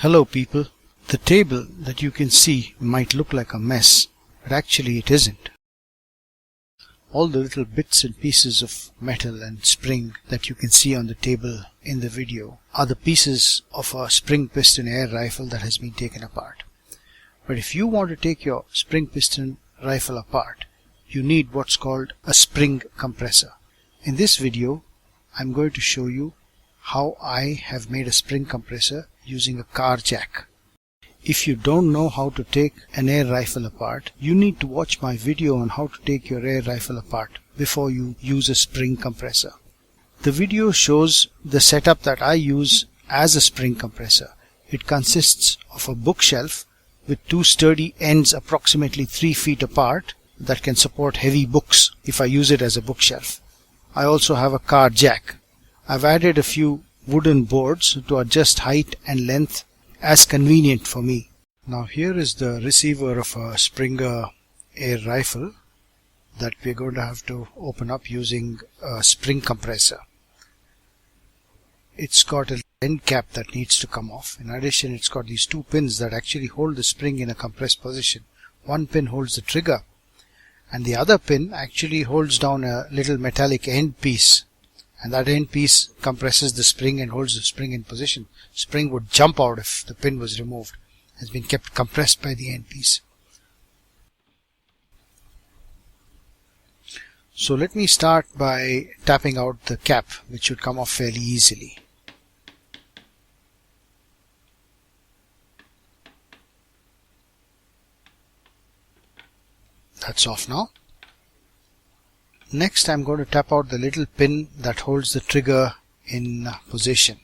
Hello people. The table that you can see might look like a mess, but actually it isn't. All the little bits and pieces of metal and spring that you can see on the table in the video are the pieces of a spring piston air rifle that has been taken apart. But if you want to take your spring piston rifle apart, you need what's called a spring compressor. In this video, I'm going to show you how I have made a spring compressor using a car jack. If you don't know how to take an air rifle apart, you need to watch my video on how to take your air rifle apart before you use a spring compressor. The video shows the setup that I use as a spring compressor. It consists of a bookshelf with two sturdy ends approximately 3 feet apart that can support heavy books if I use it as a bookshelf. I also have a car jack. I've added a few wooden boards to adjust height and length as convenient for me. Now here is the receiver of a Springer air rifle that we're going to have to open up using a spring compressor. It's got an end cap that needs to come off. In addition, it's got these two pins that actually hold the spring in a compressed position. One pin holds the trigger and the other pin actually holds down a little metallic end piece, and that end piece compresses the spring and holds the spring in position. Spring would jump out if the pin was removed. It has been kept compressed by the end piece. So let me start by tapping out the cap, which should come off fairly easily. That's off now. Next, I'm going to tap out the little pin that holds the trigger in position.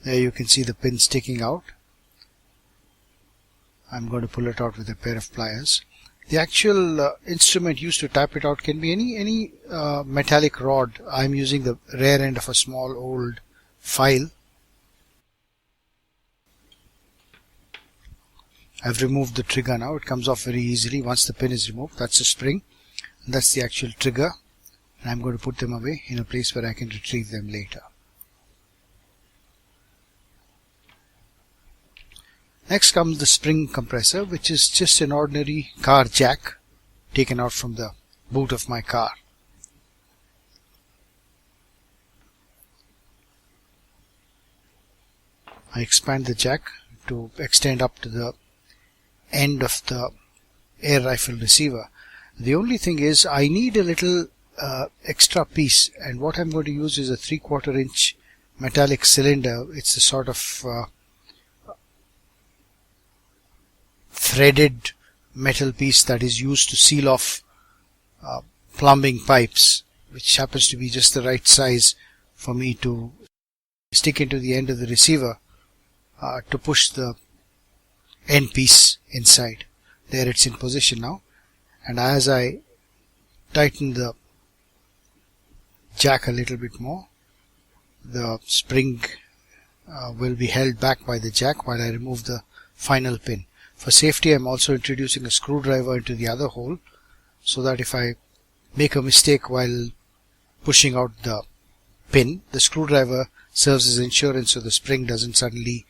There you can see the pin sticking out. I'm going to pull it out with a pair of pliers. The actual instrument used to tap it out can be any metallic rod. I'm using the rear end of a small old file. I've removed the trigger now. It comes off very easily once the pin is removed. That's the spring, and that's the actual trigger, and I'm going to put them away in a place where I can retrieve them later. Next comes the spring compressor, which is just an ordinary car jack taken out from the boot of my car. I expand the jack to extend up to the end of the air rifle receiver. The only thing is I need a little extra piece, and what I'm going to use is a 3/4 inch metallic cylinder. It's a sort of threaded metal piece that is used to seal off plumbing pipes, which happens to be just the right size for me to stick into the end of the receiver to push the end piece inside. There, it's in position now, and as I tighten the jack a little bit more, the spring will be held back by the jack while I remove the final pin. For safety, I'm also introducing a screwdriver into the other hole, so that if I make a mistake while pushing out the pin, the screwdriver serves as insurance so the spring doesn't suddenly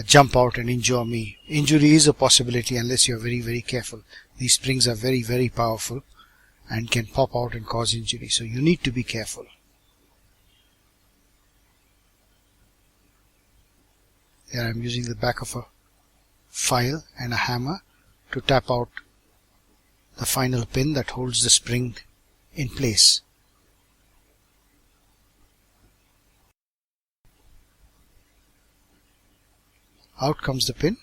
jump out and injure me. Injury is a possibility unless you're very, very careful. These springs are very, very powerful and can pop out and cause injury, so you need to be careful. Here I'm using the back of a file and a hammer to tap out the final pin that holds the spring in place. Out comes the pin.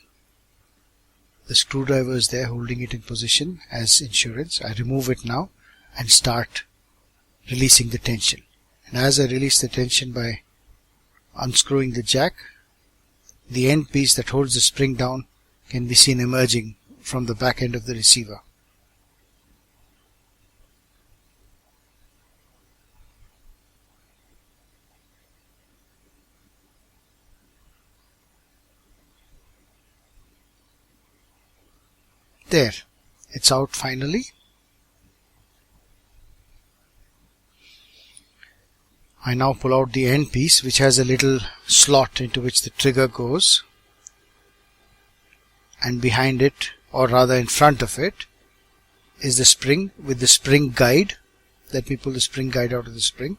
The screwdriver is there holding it in position as insurance. I remove it now and start releasing the tension. And as I release the tension by unscrewing the jack, the end piece that holds the spring down can be seen emerging from the back end of the receiver. There, it's out finally. I now pull out the end piece, which has a little slot into which the trigger goes, and behind it, or rather in front of it, is the spring with the spring guide. Let me pull the spring guide out of the spring.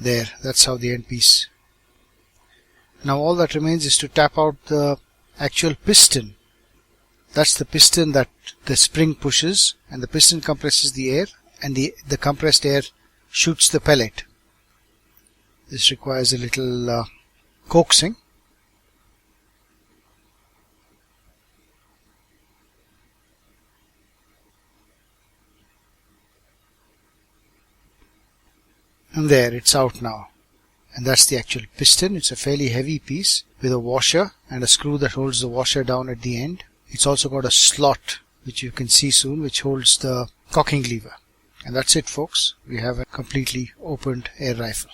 There, that's how the end piece. Now all that remains is to tap out the actual piston. That's the piston that the spring pushes, and the piston compresses the air, and the compressed air shoots the pellet. This requires a little coaxing. And there, it's out now. And that's the actual piston. It's a fairly heavy piece with a washer and a screw that holds the washer down at the end. It's also got a slot, which you can see soon, which holds the cocking lever. And that's it, folks. We have a completely opened air rifle.